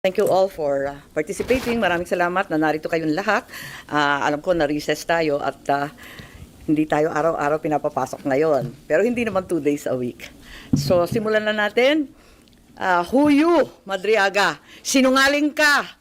Thank you all for participating. Maraming salamat na narito kayong lahat. Alam ko na-recess tayo at hindi tayo araw-araw pinapapasok ngayon. Pero hindi naman 2 days a week. So simulan na natin. Huyu, Madriaga. Sinungaling ka,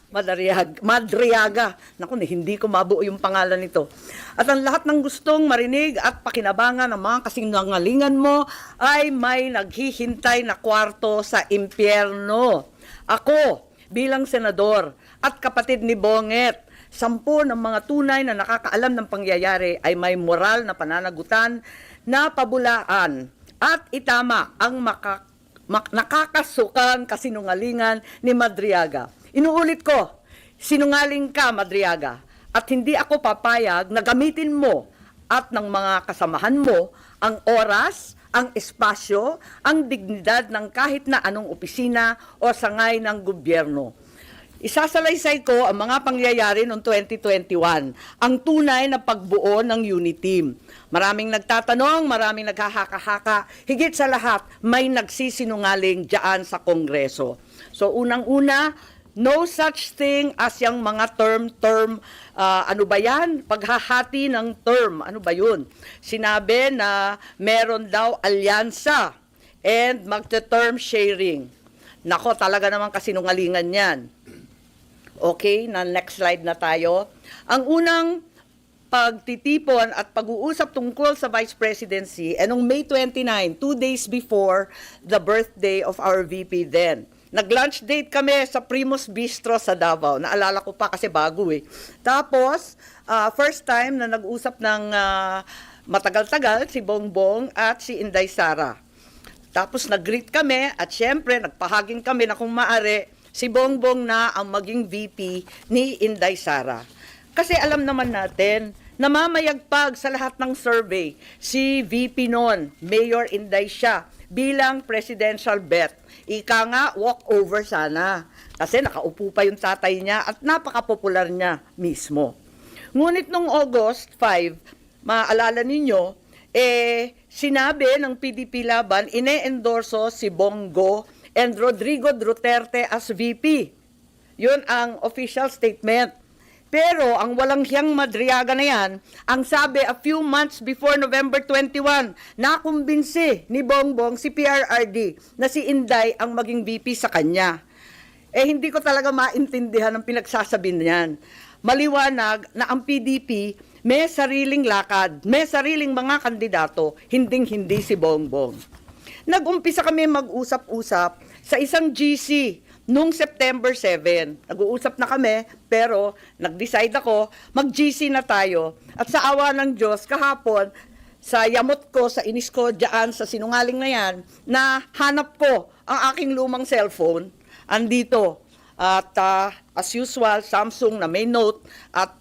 Madriaga. Naku, hindi ko mabuo yung pangalan nito. At ang lahat ng gustong marinig at pakinabangan ng mga kasinungalingan mo ay may naghihintay na kwarto sa impyerno. Ako, bilang senador at kapatid ni Bonget, 10 ng mga tunay na nakakaalam ng pangyayari ay may moral na pananagutan na pabulaan at itama ang nakakasukang kasinungalingan ni Madriaga. Inuulit ko, sinungaling ka, Madriaga, at hindi ako papayag na gamitin mo at ng mga kasamahan mo ang oras, ang espasyo, ang dignidad ng kahit na anong opisina o sangay ng gobyerno. Isasalaysay ko ang mga pangyayari noong 2021, ang tunay na pagbuo ng UNITEAM. Maraming nagtatanong, maraming naghahaka-haka, higit sa lahat, may nagsisinungaling diyan sa Kongreso. So unang-una, no such thing as yung mga term, ano ba yan? Paghahati ng term, ano ba yun? Sinabi na meron daw alyansa and magte-term sharing. Nako, talaga naman kasinungalingan yan. Okay, na next slide na tayo. Ang unang pagtitipon at pag-uusap tungkol sa Vice Presidency, noong May 29, 2 days before the birthday of our VP then. Nag-lunch date kami sa Primus Bistro sa Davao. Naalala ko pa kasi bago eh. Tapos, first time na nag-usap ng matagal-tagal si Bongbong at si Inday Sara. Tapos nag-greet kami at syempre nagpahaging kami na kung maaari si Bongbong na ang maging VP ni Inday Sara. Kasi alam naman natin, namamayagpag sa lahat ng survey si VP noon, Mayor Inday siya, bilang presidential bet. Ika nga, walk-over sana. Kasi nakaupo pa yung tatay niya at napaka-popular niya mismo. Ngunit nung August 5, maalala ninyo, sinabi ng PDP Laban, ine-endorso si Bongo and Rodrigo Duterte as VP. Yun ang official statement. Pero ang walang hiyang Madriaga na yan, ang sabi a few months before November 21, nakumbinsi ni Bongbong si PRRD na si Inday ang maging VP sa kanya. Hindi ko talaga maintindihan ang pinagsasabi niyan. Maliwanag na ang PDP may sariling lakad, may sariling mga kandidato, hinding-hindi si Bongbong. Nag-umpisa kami mag-usap-usap sa isang GC noong September 7, nag-uusap na kami, pero nag-decide ako, mag-GC na tayo. At sa awa ng Diyos, kahapon, sa yamot ko, sa inis ko, dyan, sa sinungaling na yan, na hanap ko ang aking lumang cellphone, andito. At as usual, Samsung na may note, at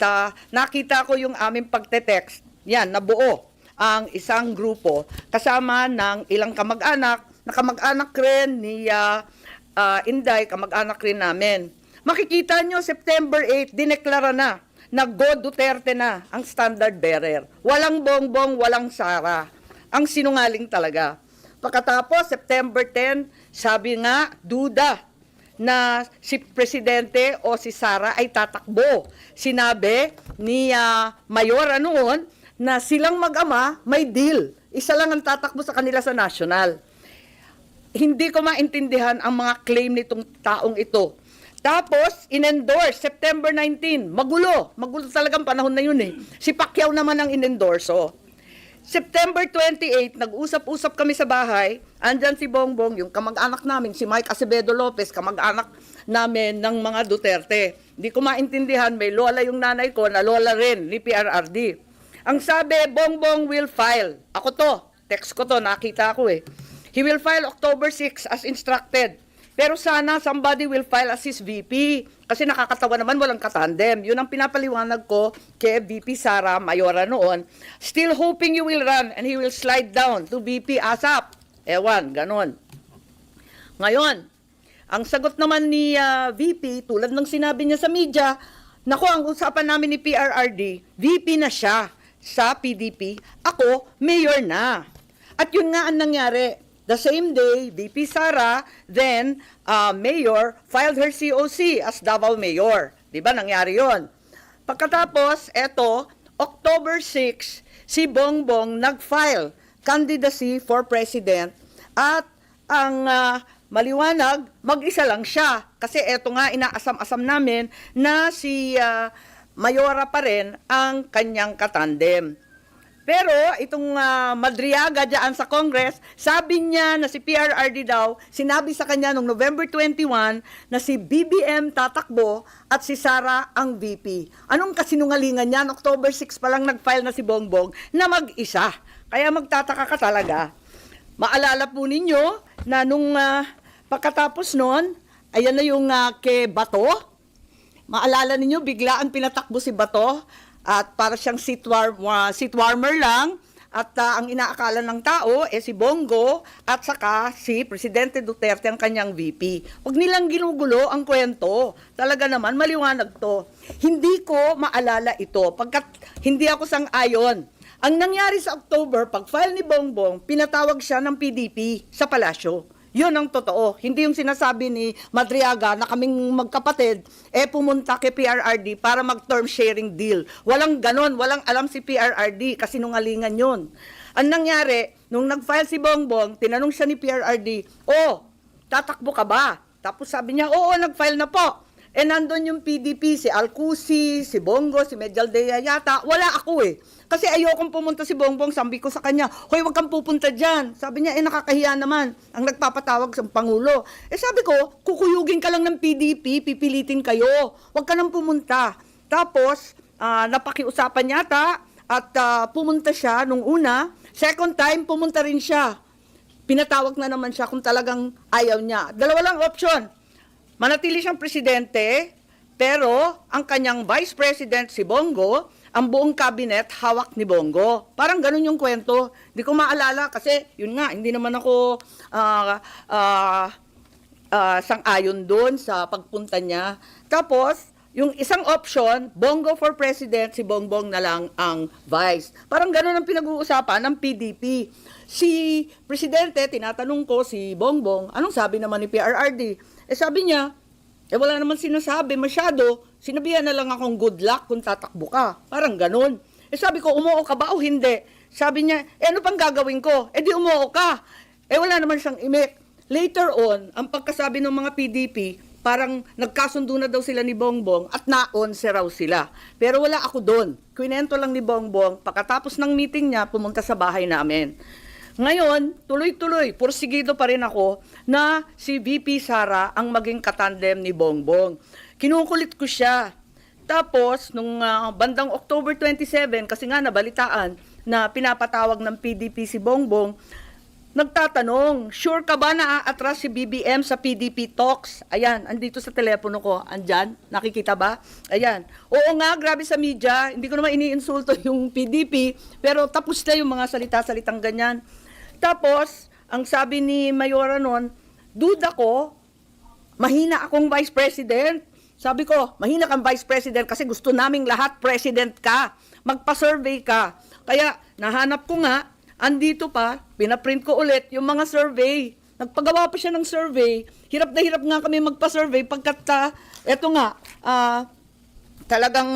nakita ko yung aming pagte-text, yan, nabuo ang isang grupo, kasama ng ilang kamag-anak, na kamag-anak rin ni Inday, kamag-anak rin namin. Makikita nyo, September 8, dineklara na Go Duterte na ang standard bearer. Walang Bongbong, walang Sara. Ang sinungaling talaga. Pagkatapos, September 10, sabi nga, duda na si Presidente o si Sara ay tatakbo. Sinabi ni Mayora noon na silang mag-ama may deal. Isa lang ang tatakbo sa kanila sa national. Hindi ko maintindihan ang mga claim nitong taong ito. Tapos, in-endorse, September 19, magulo talagang panahon na yun eh. Si Pacquiao naman ang in-endorso. September 28, nag-usap-usap kami sa bahay, andyan si Bongbong, yung kamag-anak namin, si Mike Acevedo Lopez, kamag-anak namin ng mga Duterte. Hindi ko maintindihan, may lola yung nanay ko, na lola rin ni PRRD. Ang sabi, Bongbong will file. Ako to, text ko to, nakita ko eh. He will file October 6 as instructed. Pero sana somebody will file as his VP. Kasi nakakatawa naman, walang katandem. Yun ang pinapaliwanag ko kay VP Sara Mayora noon. Still hoping you will run and he will slide down to VP ASAP. Ewan, ganon. Ngayon, ang sagot naman ni VP, tulad ng sinabi niya sa media, naku, ang usapan namin ni PRRD, VP na siya sa PDP. Ako, mayor na. At yun nga ang nangyari. the same day, VP Sara, then Mayor, filed her COC as Davao Mayor. Di ba? Nangyari yon. Pagkatapos, eto, October 6, si Bongbong nag-file candidacy for President at ang maliwanag, mag-isa lang siya. Kasi eto nga, inaasam-asam namin na si Mayora pa rin ang kanyang katandem. Pero itong Madriaga dyan sa Congress, sabi niya na si PRRD daw, sinabi sa kanya noong November 21 na si BBM tatakbo at si Sara ang VP. Anong kasinungalingan yan? October 6 pa lang nag-file na si Bongbong na mag-isa. Kaya magtataka ka talaga. Maalala po ninyo na nung pagkatapos noon, ayan na yung kay Bato. Maalala ninyo, bigla ang pinatakbo si Bato. At para siyang seat warmer lang at ang inaakala ng tao si Bongo at saka si Presidente Duterte ang kanyang VP. Huwag nilang ginugulo ang kwento. Talaga naman maliwanag to. Hindi ko maalala ito pagkat hindi ako sang-ayon. Ang nangyari sa October, pag-file ni Bongbong, pinatawag siya ng PDP sa palasyo. Yun ang totoo. Hindi yung sinasabi ni Madriaga na kaming magkapatid, pumunta kay PRRD para mag-term sharing deal. Walang ganon, walang alam si PRRD kasi nungalingan yun. Ang nangyari, nung nag-file si Bongbong, tinanong siya ni PRRD, tatakbo ka ba? Tapos sabi niya, oo, nag-file na po. Nandun yung PDP, si Alcusi, si Bongo, si Medialdea yata. Wala ako Kasi ayokong pumunta si Bongbong, sabi ko sa kanya, hoy, wag kang pupunta dyan. Sabi niya, nakakahiya naman ang nagpapatawag sa Pangulo. Sabi ko, kukuyugin ka lang ng PDP, pipilitin kayo. Wag ka nang pumunta. Tapos, napakiusapan yata at pumunta siya nung una. Second time, pumunta rin siya. Pinatawag na naman siya kung talagang ayaw niya. Dalawa lang option. Manatili siyang presidente, pero ang kanyang vice president si Bongo, ang buong cabinet hawak ni Bongo. Parang ganun yung kwento. Hindi ko maalala kasi yun nga, hindi naman ako sang-ayon doon sa pagpunta niya. Tapos, yung isang option, Bongo for president, si Bongbong na lang ang vice. Parang ganun ang pinag-uusapan ng PDP. Si presidente, tinatanong ko si Bongbong, anong sabi naman ni PRRD? Sabi niya, wala naman sinasabi masyado, sinabihan na lang akong good luck kung tatakbo ka. Parang ganun. Sabi ko, umuo ka ba o hindi? Sabi niya, ano pang gagawin ko? Di umuo ka. Wala naman siyang imik. Later on, ang pagkasabi ng mga PDP, parang nagkasundo na daw sila ni Bongbong at na-onse raw sila. Pero wala ako doon. Kwinento lang ni Bongbong, pagkatapos ng meeting niya, pumunta sa bahay namin. Ngayon, tuloy-tuloy, pursigido pa rin ako na si VP Sara ang maging katandem ni Bongbong. Kinukulit ko siya. Tapos, nung bandang October 27, kasi nga nabalitaan na pinapatawag ng PDP si Bongbong, nagtatanong, sure ka ba na aatras si BBM sa PDP talks? Ayan, andito sa telepono ko. Andyan, nakikita ba? Ayan. Oo nga, grabe sa media. Hindi ko naman iniinsulto yung PDP, pero tapos na yung mga salita-salitang ganyan. Tapos, ang sabi ni Mayora noon, duda ko, mahina akong vice president. Sabi ko, mahina kang vice president kasi gusto naming lahat president ka. Magpa-survey ka. Kaya, nahanap ko nga, andito pa, pinaprint ko ulit yung mga survey. Nagpagawa pa siya ng survey. Hirap na hirap nga kami magpa-survey pagkat, eto nga, talagang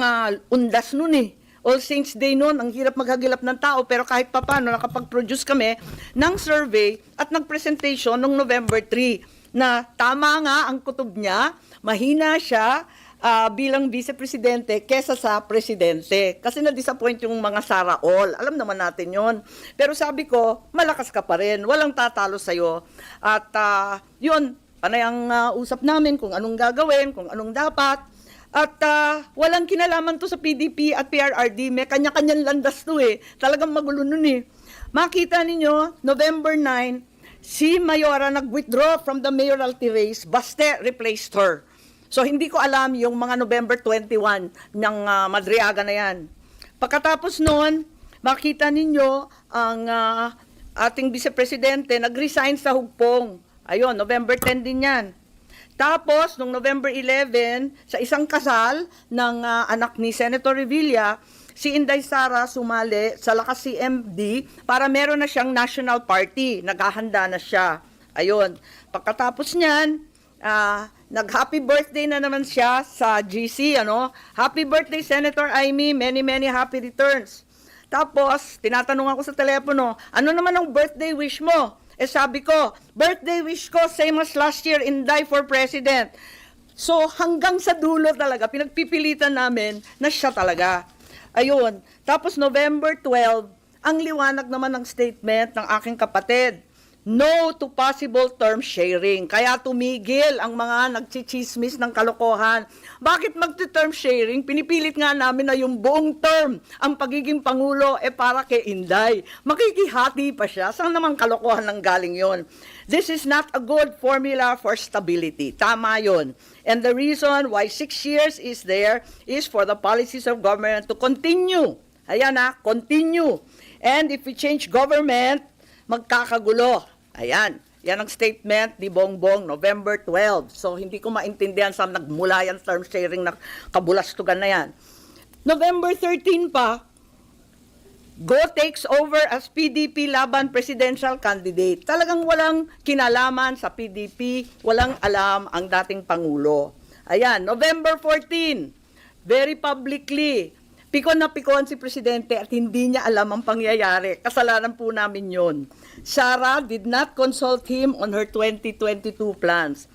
undas nun All Saints Day noon, ang hirap maghagilap ng tao, pero kahit papano nakapag-produce kami ng survey at nag-presentation noong November 3 na tama nga ang kutob niya, mahina siya bilang vice-presidente kesa sa presidente. Kasi na-disappoint yung mga Sara All. Alam naman natin yon. Pero sabi ko, malakas ka pa rin, walang tatalo sa'yo. At yun, panay ang usap namin kung anong gagawin, kung anong dapat. At walang kinalaman to sa PDP at PRRD. May kanya-kanyang landas to Talagang magulo nun Makita ninyo, November 9, si Mayora nag-withdraw from the mayoralty race. Baste replaced her. So hindi ko alam yung mga November 21 ng Madriaga na yan. Pagkatapos noon, makita ninyo ang ating vice-presidente nag-resign sa Hugpong. Ayun, November 10 din yan. Tapos, noong November 11, sa isang kasal ng anak ni Senator Revilla, si Inday Sara sumali sa Lakas CMD para meron na siyang national party. Naghahanda na siya. Ayun. Pagkatapos niyan, nag-happy birthday na naman siya sa GC, ano? Happy birthday, Senator Amy. Many, many happy returns. Tapos, tinatanong ako sa telepono, ano naman ang birthday wish mo? Eh sabi ko, birthday wish ko, same as last year, Inday for President. So, hanggang sa dulo talaga, pinagpipilitan namin na siya talaga. Ayun. Tapos, November 12, ang liwanag naman ng statement ng aking kapatid. No to possible term sharing. Kaya tumigil ang mga nagchichismis ng kalokohan. Bakit magti-term sharing? Pinipilit nga namin na yung buong term, ang pagiging Pangulo, para kay Inday. Makikihati pa siya. Saan naman kalokohan ng galing yon? This is not a good formula for stability. Tama yon. And the reason why 6 years is there is for the policies of government to continue. Ayan continue. And if we change government, magkakagulo. Ayan. Yan ang statement ni Bongbong, November 12. So, hindi ko maintindihan saan nagmula yan term sharing na kabulastugan na yan. November 13 pa, Go takes over as PDP laban presidential candidate. Talagang walang kinalaman sa PDP, walang alam ang dating Pangulo. Ayan, November 14, very publicly, pikon na pikon si Presidente at hindi niya alam ang pangyayari. Kasalanan po namin yon. Sara did not consult him on her 2022 plans.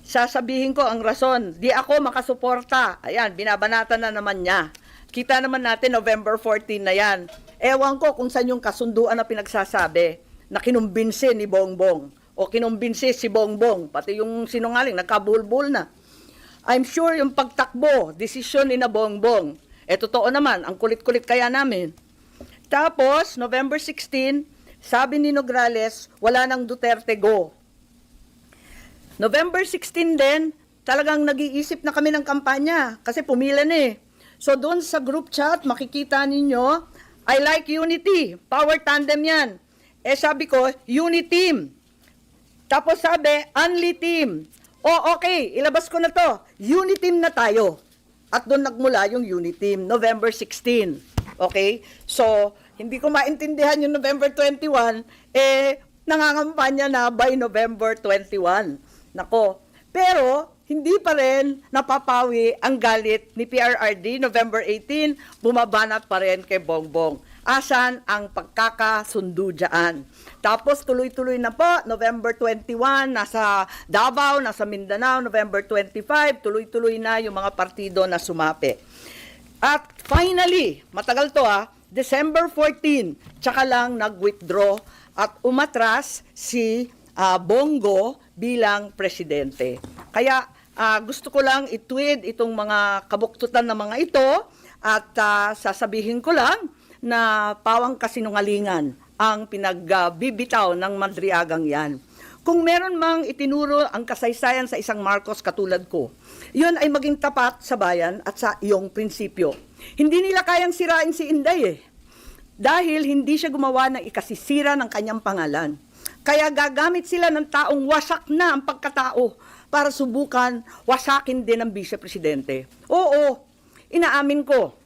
Sasabihin ko ang rason, di ako makasuporta. Ayan, binabanatan na naman niya. Kita naman natin November 14 na yan. Ewan ko kung saan yung kasunduan na pinagsasabi na kinumbinsi ni Bongbong o kinumbinsi si Bongbong, pati yung sinungaling, nagkabulbul na. I'm sure yung pagtakbo, desisyon ni na Bongbong. Totoo naman, ang kulit-kulit kaya namin. Tapos, November 16, sabi ni Nograles, wala nang Duterte go. November 16 din, talagang nag-iisip na kami ng kampanya kasi pumila na So, doon sa group chat, makikita ninyo, I like unity, power tandem yan. Sabi ko, uniteam. Tapos sabi, only team. Okay, ilabas ko na to. Uniteam na tayo. At doon nagmula yung Uniteam, November 16. Okay? So, hindi ko maintindihan yung November 21, nangangampanya na by November 21. Nako. Pero, hindi pa rin napapawi ang galit ni PRRD, November 18, bumabanat pa rin kay Bongbong. Asan ang pagkakasundo dyan? Tapos tuloy-tuloy na po, November 21, nasa Davao, nasa Mindanao, November 25, tuloy-tuloy na yung mga partido na sumapi. At finally, matagal to December 14, tsaka lang nag-withdraw at umatras si Bongo bilang presidente. Kaya gusto ko lang i-tweet itong mga kabuktutan na mga ito at sasabihin ko lang na pawang kasinungalingan ang pinagbibitaw ng Madriagang yan. Kung meron mang itinuro ang kasaysayan sa isang Marcos katulad ko, yun ay maging tapat sa bayan at sa iyong prinsipyo. Hindi nila kayang sirain si Inday dahil hindi siya gumawa ng ikasisira ng kanyang pangalan. Kaya gagamit sila ng taong wasak na ang pagkatao para subukan wasakin din ang vice-presidente. Oo, inaamin ko,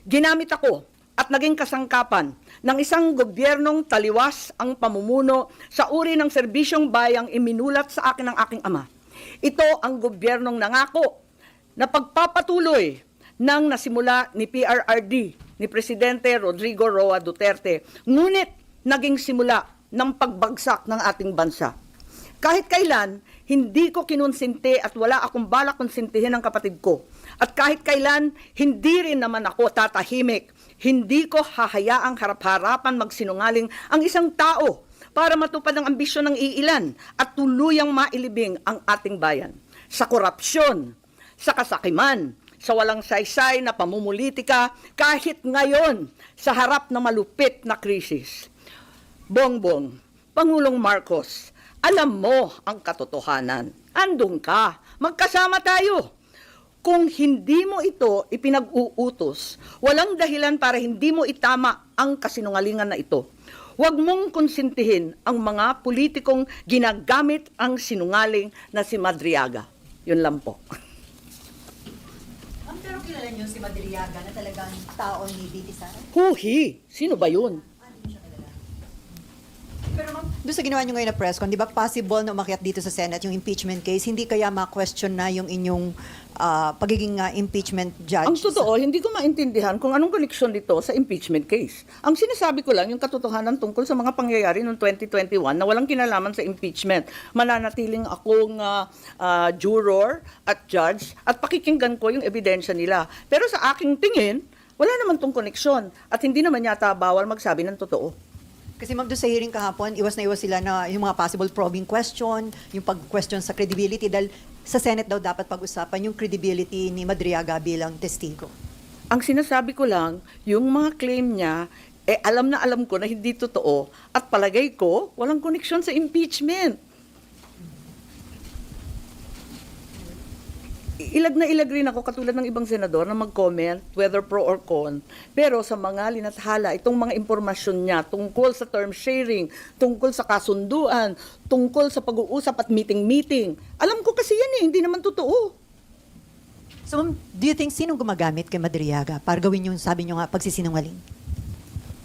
ginamit ako at naging kasangkapan ng isang gobyernong taliwas ang pamumuno sa uri ng serbisyong bayang iminulat sa akin ng aking ama. Ito ang gobyernong nangako na pagpapatuloy ng nasimula ni PRRD, ni Presidente Rodrigo Roa Duterte, ngunit naging simula ng pagbagsak ng ating bansa. Kahit kailan, hindi ko kinonsinti at wala akong balak konsintihin ang kapatid ko. At kahit kailan, hindi rin naman ako tatahimik. Hindi ko hahayaang harap-harapan magsinungaling ang isang tao para matupad ang ambisyon ng iilan at tuluyang mailibing ang ating bayan. Sa korupsyon, sa kasakiman, sa walang saysay na pamumulitika, kahit ngayon sa harap ng malupit na krisis. Bongbong, Pangulong Marcos, alam mo ang katotohanan. Andun ka. Magkasama tayo. Kung hindi mo ito ipinag-uutos, walang dahilan para hindi mo itama ang kasinungalingan na ito. Huwag mong konsintihin ang mga politikong ginagamit ang sinungaling na si Madriaga. Yun lang po. Pero kilala kilala niyo si Madriaga na talagang tao ni VP Sara? Huhi! Sino ba yun? Pero ma'am, doon sa ginawa niyo ngayon na press con, di ba possible na umakyat dito sa Senate yung impeachment case? Hindi kaya ma-question na yung inyong pagiging impeachment judge? Ang totoo, hindi ko maintindihan kung anong koneksyon dito sa impeachment case. Ang sinasabi ko lang, yung katotohanan tungkol sa mga pangyayari noong 2021 na walang kinalaman sa impeachment. Mananatiling akong juror at judge at pakikinggan ko yung ebidensya nila. Pero sa aking tingin, wala naman tong koneksyon at hindi naman yata bawal magsabi ng totoo. Kasi ma'am, doon sa hearing kahapon, iwas na iwas sila na yung mga possible probing question, yung pag-question sa credibility, dahil sa Senate daw dapat pag-usapan yung credibility ni Madriaga bilang testigo. Ang sinasabi ko lang, yung mga claim niya, alam na alam ko na hindi totoo at palagay ko, walang koneksyon sa impeachment. Ilag na ilag rin ako katulad ng ibang senador na mag-comment whether pro or con. Pero sa mga linathala, itong mga impormasyon niya tungkol sa term sharing, tungkol sa kasunduan, tungkol sa pag-uusap at meeting-meeting. Alam ko kasi yan hindi naman totoo. So ma'am, do you think sinong gumagamit kay Madriaga para gawin yung sabi niyo nga pagsisinungaling?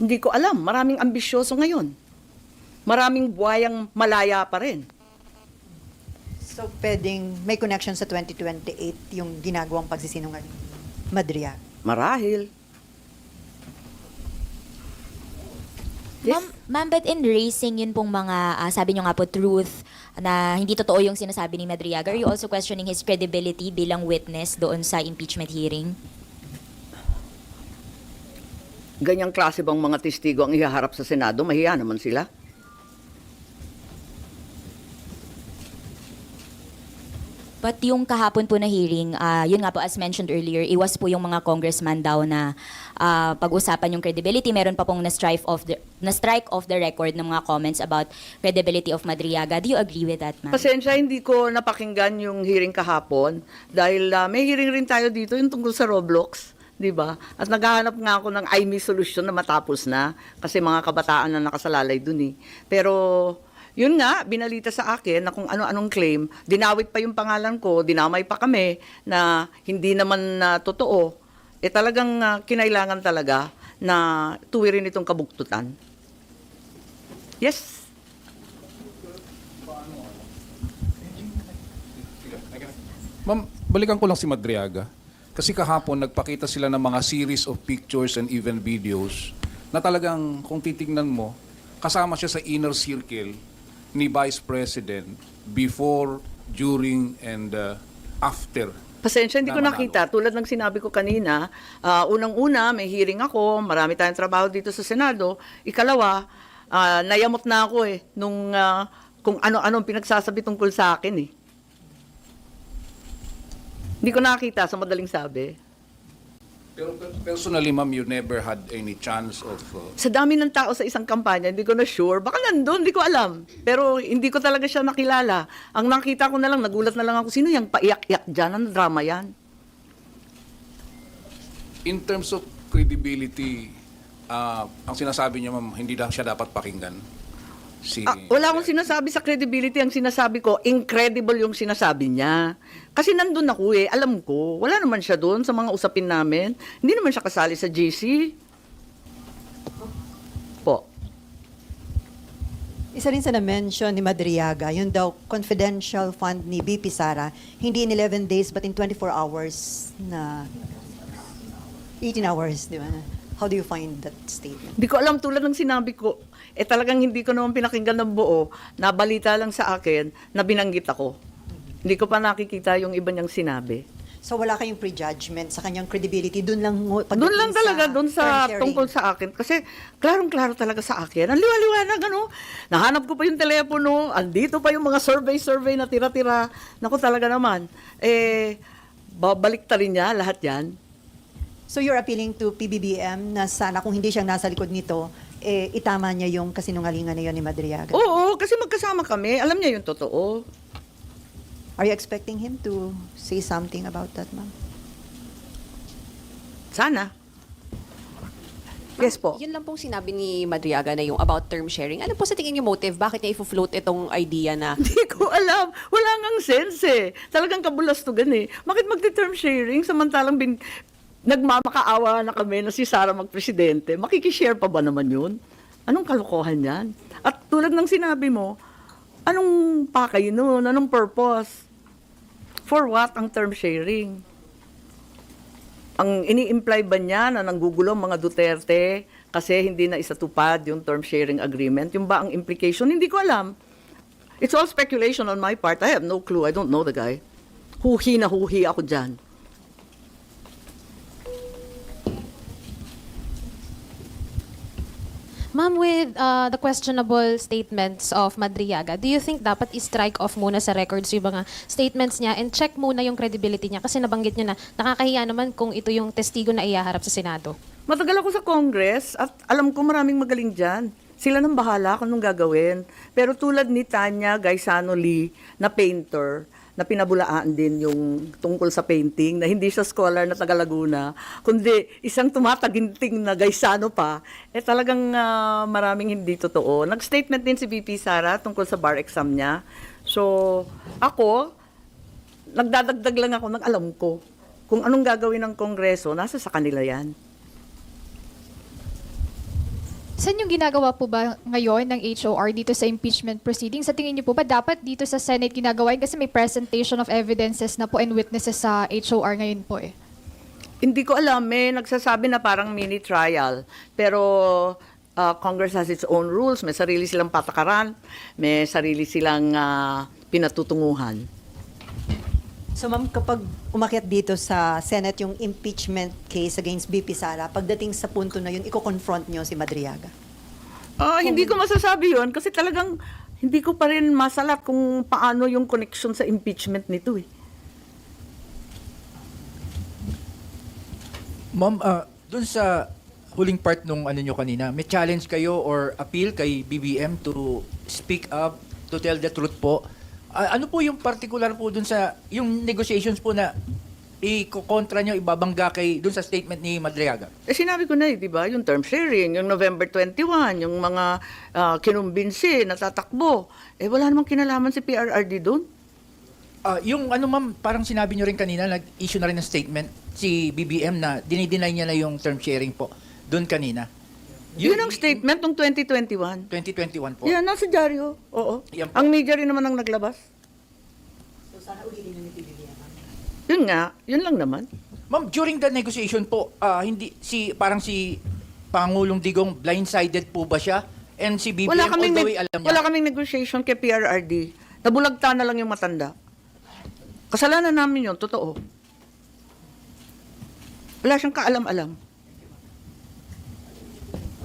Hindi ko alam, maraming ambisyoso ngayon. Maraming buhayang malaya pa rin. So pwedeng may connection sa 2028 yung ginagawang pagsisinungaling? Madriaga. Marahil. Yes? Ma'am, but in raising yun pong mga, sabi nyo nga po, truth, na hindi totoo yung sinasabi ni Madriaga, are you also questioning his credibility bilang witness doon sa impeachment hearing? Ganyang klase bang mga testigo ang ihaharap sa Senado? Mahiya naman sila. But yung kahapon po na hearing, yun nga po as mentioned earlier, iwas po yung mga congressman daw na pag-usapan yung credibility. Meron pa pong na-strike off the record ng mga comments about credibility of Madriaga. Do you agree with that, ma'am? Pasensya, hindi ko napakinggan yung hearing kahapon dahil may hearing rin tayo dito yung tungkol sa Roblox, di ba? At naghahanap nga ako ng IME solution na matapos na kasi mga kabataan na nakasalalay dun eh. Pero yun nga, binalita sa akin na kung ano-anong claim, dinawit pa yung pangalan ko, dinamay pa kami na hindi naman totoo. Talagang kinailangan talaga na tuwirin itong kabuktutan. Yes. Ma'am, balikan ko lang si Madriaga. Kasi kahapon, nagpakita sila ng mga series of pictures and even videos na talagang, kung titingnan mo, kasama siya sa inner circle ni Vice President before, during, and after. Pasensya, hindi ko na nakita. Tulad ng sinabi ko kanina, unang-una, may hearing ako, marami tayong trabaho dito sa Senado. Ikalawa, nayamot na ako nung kung ano-anong pinagsasabi tungkol sa akin Hindi ko nakita sa madaling sabi. Pero personally, ma'am, you never had any chance of... Sa dami ng tao sa isang kampanya, hindi ko na sure. Baka nandun, hindi ko alam. Pero hindi ko talaga siya nakilala. Ang nakita ko na lang, nagulat na lang ako, sino yung paiyak-iyak dyan? Ano drama yan? In terms of credibility, ang sinasabi niya, ma'am, hindi siya dapat pakinggan. Wala akong sinasabi sa credibility. Ang sinasabi ko, incredible yung sinasabi niya. Kasi nandun ako alam ko. Wala naman siya doon sa mga usapin namin. Hindi naman siya kasali sa GC. Po. Isa rin sa na-mention ni Madriaga, yun daw confidential fund ni VP Sara, hindi in 11 days but in 24 hours na 18 hours, di ba? How do you find that statement? Hindi ko alam, tulad ng sinabi ko, talagang hindi ko naman pinakinggan ng buo, nabalita lang sa akin na binanggit ako. Hindi ko pa nakikita yung iba niyang sinabi. So wala kayong prejudgment sa kanyang credibility, doon lang Doon lang talaga, doon sa term sharing. tungkol sa akin. Kasi klarong-klaro talaga sa akin. Ang liwa-liwanag, Nahanap ko pa yung telepono, andito pa yung mga survey na tira-tira. Naku talaga naman. Babalik ta rin niya lahat yan. So you're appealing to PBBM na sana kung hindi siyang nasa likod nito, itama niya yung kasinungalingan na yun ni Madriaga. Oo, kasi magkasama kami. Alam niya yung totoo. Are you expecting him to say something about that, ma'am? Sana. Yes po. Yun lang pong sinabi ni Madriaga na yung about term sharing. Ano po sa tingin niyo motive? Bakit niya i-float itong idea na Hindi ko alam. Wala ngang sense Talagang kabulastugan Bakit magti-term sharing samantalang nagmamakaawa na kami na si Sara magpresidente, makikishare pa ba naman yun? Anong kalokohan yan? At tulad ng sinabi mo, anong pakay nun? Anong purpose? For what ang term sharing? Ang ini-imply ba niya na nanggugulo ang mga Duterte kasi hindi na isatupad yung term sharing agreement? Yung ba ang implication? Hindi ko alam. It's all speculation on my part. I have no clue. I don't know the guy. Huhi na huhi ako dyan. Ma'am, with the questionable statements of Madriaga, do you think dapat i-strike off muna sa records yung mga statements niya and check muna yung credibility niya? Kasi nabanggit niyo na nakakahiya naman kung ito yung testigo na ihaharap sa Senado. Matagal ako sa Congress at alam ko maraming magaling dyan. Sila nang bahala kung anong gagawin. Pero tulad ni Tanya Gaisano Lee na painter, na pinabulaan din yung tungkol sa painting, na hindi siya scholar na taga Laguna, kundi isang tumataginting na Gaisano pa, talagang maraming hindi totoo. Nag-statement din si VP Sara tungkol sa bar exam niya. So, ako, nagdadagdag lang ako ng alam ko. Kung anong gagawin ng Kongreso, nasa sa kanila yan. Saan yung ginagawa po ba ngayon ng HOR dito sa impeachment proceedings? Sa tingin niyo po ba dapat dito sa Senate ginagawa yun? Kasi may presentation of evidences na po and witnesses sa HOR ngayon po eh. Hindi ko alam, may nagsasabi na parang mini trial. Pero Congress has its own rules, may sarili silang patakaran, may sarili silang pinatutunguhan. So ma'am, kapag umakyat dito sa Senate yung impeachment case against BP Sara, pagdating sa punto na yun, i-confront nyo si Madriaga? Hindi ko masasabi yun kasi talagang hindi ko pa rin masalat kung paano yung connection sa impeachment nito eh. Ma'am, dun sa huling part nung ano nyo kanina, may challenge kayo or appeal kay BBM to speak up, to tell the truth po. Ano po yung particular po dun sa, yung negotiations po na i-kontra nyo, ibabangga kay dun sa statement ni Madriaga? Sinabi ko na di ba, yung term sharing, yung November 21, yung mga kinumbinsi, natatakbo. Wala namang kinalaman si PRRD dun. Yung ano ma'am, parang sinabi nyo rin kanina, nag-issue na rin ng statement si BBM na dinideny niya na yung term sharing po dun kanina. Yun ang statement ng 2021. 2021 po. Yan, nasa dyaryo. Oo. Yan po. Ang media rin naman ang naglabas. So sana ulitin nyo ni PBBM. Yun nga, yun lang naman. Ma'am, during the negotiation po, hindi parang si Pangulong Digong blindsided po ba siya? And si BBM all the way alam niya? Wala kaming negotiation kay PRRD. Nabulagta na lang yung matanda. Kasalanan namin yun, totoo. Wala siyang kaalam-alam.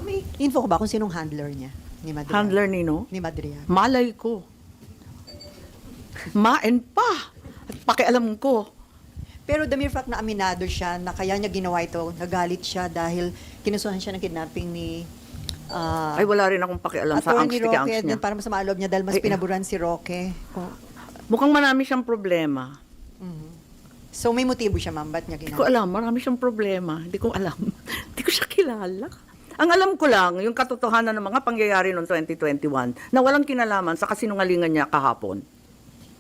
May info ko ba kung sinong handler niya? Ni Madriaga? Handler nino? Ni Madriaga. Malay ko. Maen pa. At pakialam ko. Pero the mere fact na aminado siya na kaya niya ginawa ito, nagalit siya dahil kinusuhan siya ng kidnapping ni Ay, wala rin akong pakialam sa Attorney angst Roque, niya. din para masama loob niya dahil mas pinaburan si Roque. Mukhang marami siyang problema. So may motibo siya, ma'am, ba't niya Hindi ko ginawa? alam, marami siyang problema. Hindi ko alam. Hindi ko siya kilala. Ang alam ko lang, yung katotohanan ng mga pangyayari noong 2021 na walang kinalaman sa kasinungalingan niya kahapon.